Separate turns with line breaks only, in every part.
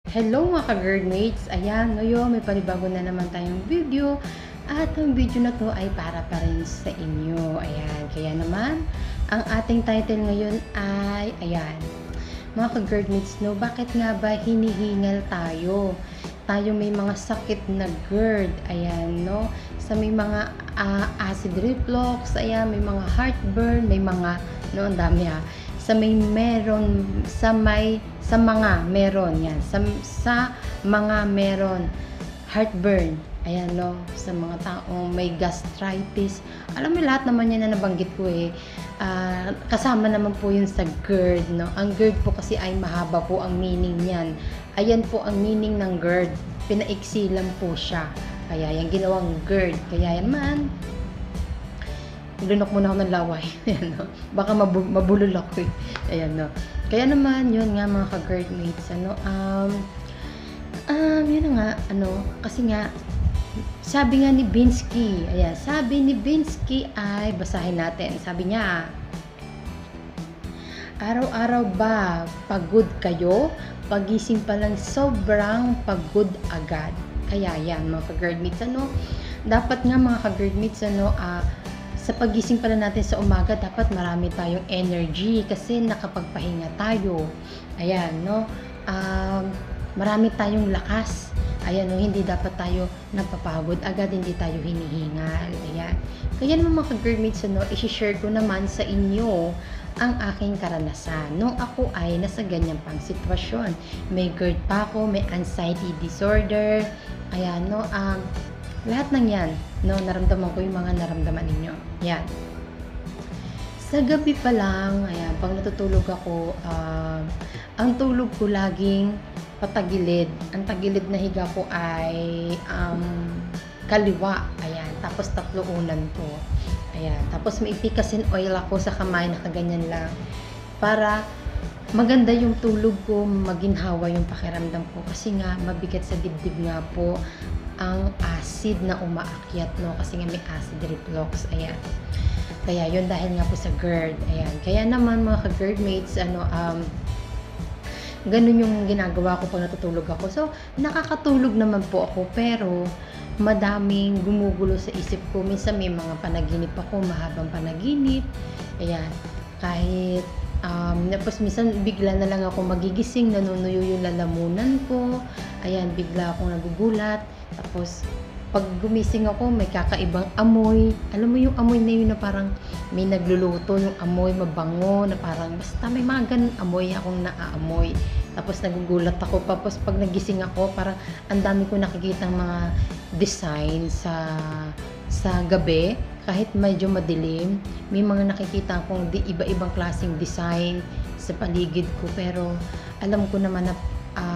Hello mga ka-girlmates! Ayan, ngayon may panibago na naman tayong video at ang video na to ay para pa rin sa inyo. Ayan, kaya naman ang ating title ngayon ay ayan, mga ka-girlmates, no, bakit nga ba hinihingal tayo? Tayo may mga sakit na GERD, ayan, no, sa may mga acid reflux, ayan, may mga heartburn, may mga, no, ang dami sa may meron, sa mga meron, yan, sa mga meron heartburn, ayan, no, sa mga taong may gastritis, alam mo lahat naman yan na nabanggit ko kasama naman po yun sa GERD, no. Ang GERD po kasi ay mahaba po ang meaning niyan. Ayan po ang meaning ng GERD, pinaiksi lang po siya, kaya yan ginawang GERD. Kaya yan man, lunok muna ako ng laway. Ayan, no? Baka mabulol ako Ayan, no? Kaya naman, yun nga mga ka-girlmates, yun nga, kasi nga, sabi nga ni Binsky, ayan, sabi ni Binsky ay, basahin natin, sabi niya, araw-araw ba pagod kayo? Pagising pa lang sobrang pagod agad. Kaya yan mga ka-girlmates, dapat nga mga ka-girlmates, sa pagising pala natin sa umaga, dapat marami tayong energy kasi nakapagpahinga tayo. Ayan, no? Marami tayong lakas. Ayan, no? Hindi dapat tayo napapagod agad, hindi tayo hinihingal. Ayan. Kaya naman mga ka-girlmates, i-share ko naman sa inyo ang aking karanasan. Nung ako ay nasa ganyan pang sitwasyon. May GERD pa ako, may anxiety disorder. Ayan, no? Lahat ng yan, no, naramdaman ko yung mga naramdaman ninyo. Yan. Sa gabi pa lang, ayan, pag natutulog ako, ang tulog ko laging patagilid. Ang tagilid na higa ko ay kaliwa. Ayan. Tapos tatlo unan ko. Ayan. Tapos may ipikasin oil ako sa kamay, nakaganyan lang. Para maganda yung tulog ko, maginhawa yung pakiramdam ko. Kasi nga, mabigat sa dibdib nga po ang acid na umaakyat, no, kasi nga may acid reflux. Ayan, kaya yun dahil nga po sa GERD. Ayan, kaya naman mga ka-GERDmates, ganun yung ginagawa ko pag natutulog ako. So nakakatulog naman po ako, pero madaming gumugulo sa isip ko. Minsan may mga panaginip ako, mahabang panaginip. Ayan, kahit tapos minsan bigla na lang ako magigising, nanunuyo yung lalamunan ko. Ayan, bigla akong nagugulat. Tapos pag gumising ako, may kakaibang amoy. Alam mo yung amoy na yun na parang may nagluluto, yung amoy mabango, na parang basta may mga ganun amoy akong naaamoy. Tapos nagugulat ako. Tapos pag nagising ako, parang ang dami ko nakikitang mga design sa gabi. Kahit medyo madilim, may mga nakikita akong iba-ibang klaseng design sa paligid ko, pero alam ko naman na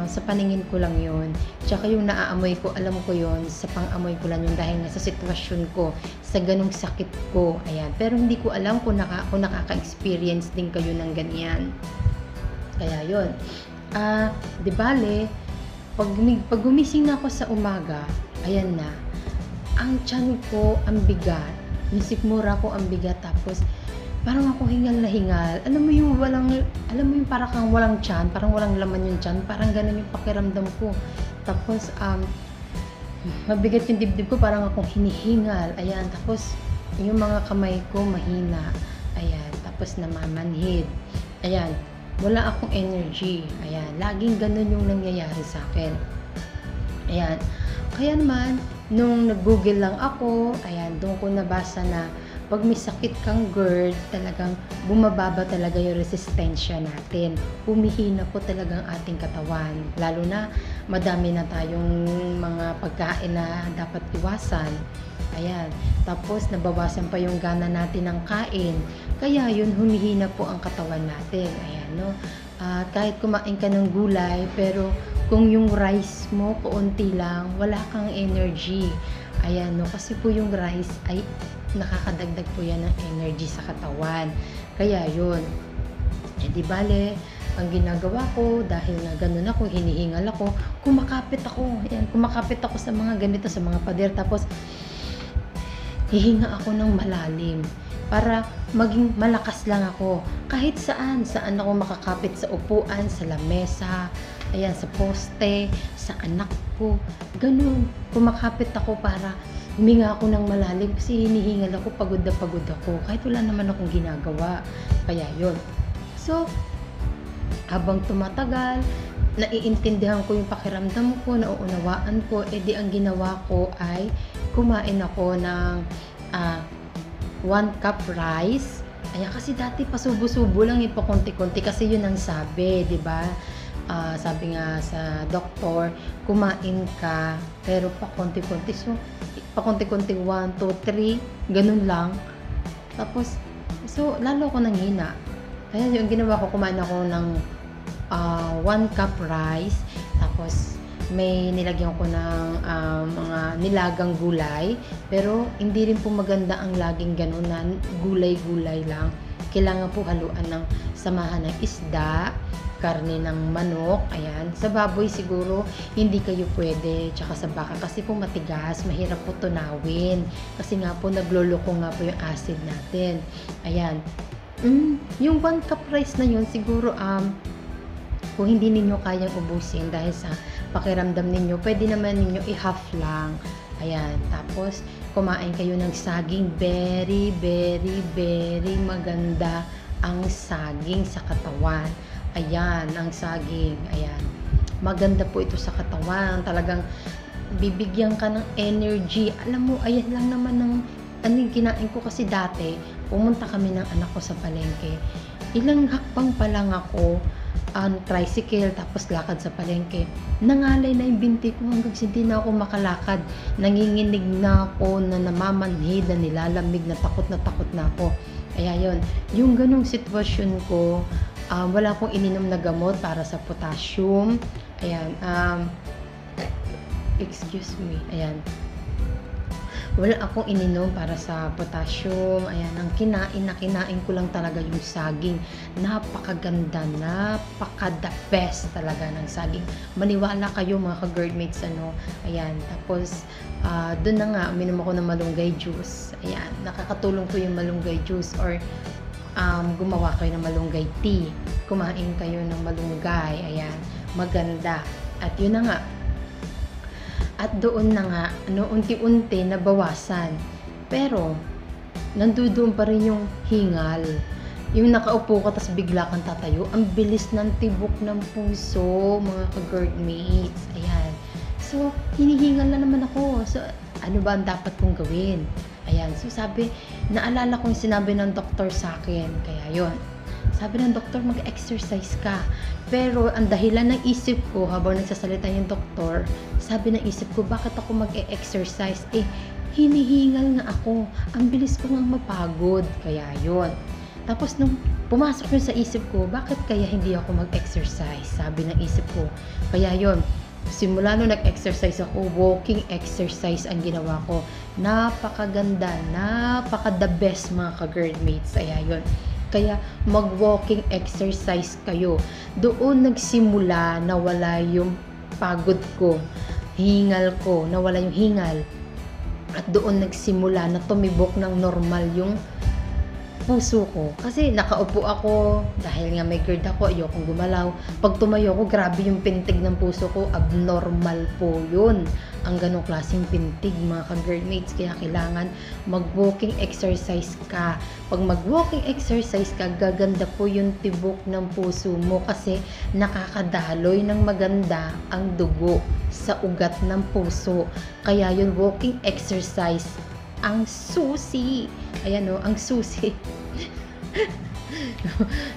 sa paningin ko lang yun. Tsaka yung naaamoy ko, alam ko yun, sa pang-amoy ko lang yun dahil nga sa sitwasyon ko, sa ganung sakit ko. Ayan. Pero hindi ko alam kung nakaka-experience din kayo ng ganyan. Kaya yun. Di bale, pag gumising na ako sa umaga, ayan na, ang tiyan ko, ang bigat, yung sikmura ko ang bigat, tapos parang ako hingal na hingal. Alam mo yung parang kang walang tiyan, parang walang laman yung tiyan, parang ganun yung pakiramdam ko. Tapos mabigat yung dibdib ko, parang akong hinihingal. Ayan, tapos yung mga kamay ko mahina. Ayan, tapos namamanhid. Ayan, wala akong energy. Ayan, laging ganun yung nangyayari sa akin. Ayan, kaya naman nung nag-google lang ako, ayan, doon ko nabasa na pag may sakit kang GERD, talagang bumababa talaga yung resistensya natin. Humihina po talagang ating katawan. Lalo na madami na tayong mga pagkain na dapat iwasan. Ayan. Tapos nabawasan pa yung gana natin ng kain. Kaya yun, humihina po ang katawan natin. Ayan, no? Kahit kumain ka ng gulay, pero kung yung rice mo kaunti lang, wala kang energy. Ayan, no? Kasi po yung rice ay nakakadagdag po yan ng energy sa katawan. Kaya yun. Di bale, ang ginagawa ko, dahil nga ganun ako, hinihingal ako, kumakapit ako. Ayan, kumakapit ako sa mga ganito, sa mga pader. Tapos, hihinga ako ng malalim. Para maging malakas lang ako. Kahit saan ako makakapit, sa upuan, sa lamesa, ayan, sa poste, sa anak ko, gano'n. Kumakapit ako para huminga ako ng malalim kasi hinihingal ako, pagod na pagod ako, kahit wala naman akong ginagawa. Kaya yun. So, habang tumatagal, naiintindihan ko yung pakiramdam ko, nauunawaan ko, edi ang ginawa ko ay kumain ako ng 1 cup rice. Ayan, kasi dati pasubo-subo lang, pakonti-konti kasi yun ang sabi, 'di ba? Sabi nga sa doktor, kumain ka pero pakonti-konti. So, pakonti-konti 1, 2, 3, ganun lang. Tapos, so lalo ako nanghina. Kaya yung ginawa ko, kumain ako ng 1 cup rice. Tapos, may nilagyan ko ng mga nilagang gulay. Pero, hindi rin po maganda ang laging ganun na gulay-gulay lang. Kailangan po haluan ng samahan ng isda, karne ng manok, ayan. Sa baboy siguro, hindi kayo pwede, tsaka sa baka kasi po matigas, mahirap po tunawin. Kasi nga po, nagloloko nga po yung acid natin. Ayan. Yung 1 cup rice na yun, siguro, kung hindi ninyo kayang ubusin dahil sa pakiramdam ninyo, pwede naman ninyo i-half lang. Ayan. Tapos, kumain kayo ng saging. Very, very, very maganda ang saging sa katawan. Ayan, ang saging. Ayan. Maganda po ito sa katawan. Talagang bibigyan ka ng energy. Alam mo, ayan lang naman ng yung kinain ko kasi dati. Pumunta kami ng anak ko sa palengke. Ilang hakbang pa lang ako, tricycle, tapos lakad sa palengke. Nangalay na yung binti ko hanggang hindi na ako makalakad. Nanginginig na ako, na namamanhid, na nilalamig, na takot na ako. Kaya yun, yung ganong sitwasyon ko, wala akong ininom na gamot para sa potassium. Ayan, excuse me, ayan. Wala akong ininom para sa potassium. Ayan, ang kinain ko lang talaga yung saging. Napakaganda, napaka-the best talaga ng saging. Maniwala kayo mga ka-girlmates, Ayan, tapos, doon na nga, uminom ako ng malunggay juice. Ayan, nakakatulong po yung malunggay juice or gumawa kayo ng malunggay tea. Kumain kayo ng malunggay. Ayan, maganda. At yun na nga, at doon na nga, unti-unti nabawasan. Pero, nandoon pa rin yung hingal. Yung nakaupo ka, tas bigla kang tatayo. Ang bilis ng tibok ng puso, mga ka-girlmates. Ayan. So, hinihingal na naman ako. So, ano ba ang dapat kong gawin? Ayan. So, naalala ko yung sinabi ng doktor sa akin. Kaya yon. Sabi ng doktor, mag-exercise ka. Pero ang dahilan ng isip ko, habang nagsasalita yung doktor, sabi ng isip ko, bakit ako mag-exercise? Hinihingal nga ako. Ang bilis ko nga mapagod. Kaya yon. Tapos nung pumasok yun sa isip ko, bakit kaya hindi ako mag-exercise? Sabi ng isip ko. Kaya yon. Simula nung nag-exercise ako, walking exercise ang ginawa ko. Napakaganda, napaka-the best mga ka-girlmates. Kaya yon. Kaya mag-walking exercise kayo. Doon nagsimula na wala yung pagod ko, hingal ko, nawala yung hingal. At doon nagsimula na tumibok ng normal yung puso ko. Kasi nakaupo ako, dahil nga may GERD ako, ayokong gumalaw. Pag tumayo ko, grabe yung pintig ng puso ko, abnormal po yun. Ang ganong klaseng pintig, mga ka-girlmates. Kaya kailangan mag-walking exercise ka. Pag mag-walking exercise ka, gaganda po yung tibok ng puso mo kasi nakakadaloy ng maganda ang dugo sa ugat ng puso. Kaya yun, walking exercise ang susi. Ayan ang susi.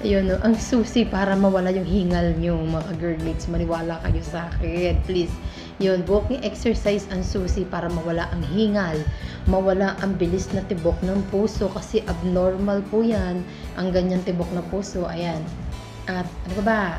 Ayun ang susi para mawala yung hingal nyo, mga girlmates. Maniwala kayo sa akin, please. Yun, walking exercise ang susi para mawala ang hingal, mawala ang bilis na tibok ng puso kasi abnormal po yan, ang ganyan tibok na puso. Ayan. At ano ba?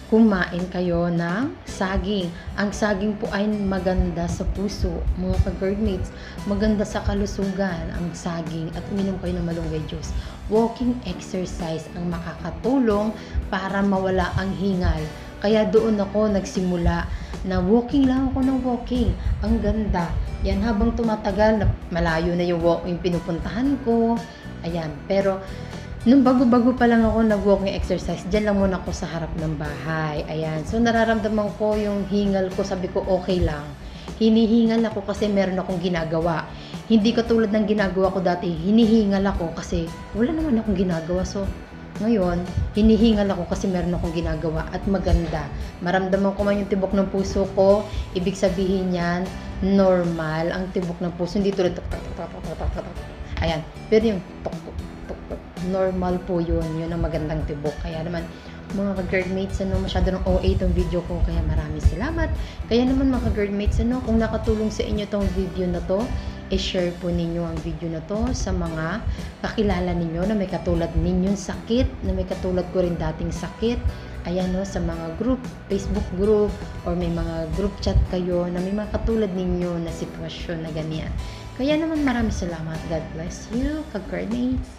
Kumain kayo ng saging. Ang saging po ay maganda sa puso, mga ka-girlmates. Maganda sa kalusugan ang saging at uminom kayo ng malunggay juice. Walking exercise ang makakatulong para mawala ang hingal. Kaya doon ako nagsimula na walking lang ako ng walking. Ang ganda. Yan, habang tumatagal, malayo na yung pinupuntahan ko. Ayan, pero Nung bago-bago pa lang ako nag-walking exercise, diyan lang muna ako sa harap ng bahay. Ayan. So, nararamdaman ko yung hingal ko. Sabi ko, okay lang. Hinihingal ako kasi meron akong ginagawa. Hindi katulad ng ginagawa ko dati. Hinihingal ako kasi wala naman akong ginagawa. So, ngayon, hinihingal ako kasi meron akong ginagawa at maganda. Maramdaman ko man yung tibok ng puso ko. Ibig sabihin yan, normal ang tibok ng puso. Hindi tulad ayan. Pero yung tok normal po yun ang magandang tibok. Kaya naman mga ka-girlmates, masyado ng OA itong video ko, kaya maraming salamat. Kaya naman mga ka-girlmates, kung nakatulong sa inyo tong video na to, i-share po ninyo ang video na to sa mga kakilala ninyo na may katulad ninyong sakit, na may katulad ko rin dating sakit. Ayan, sa mga group, Facebook group, or may mga group chat kayo na may mga katulad ninyo na sitwasyon na ganyan. Kaya naman maraming salamat. God bless you, ka-girlmates.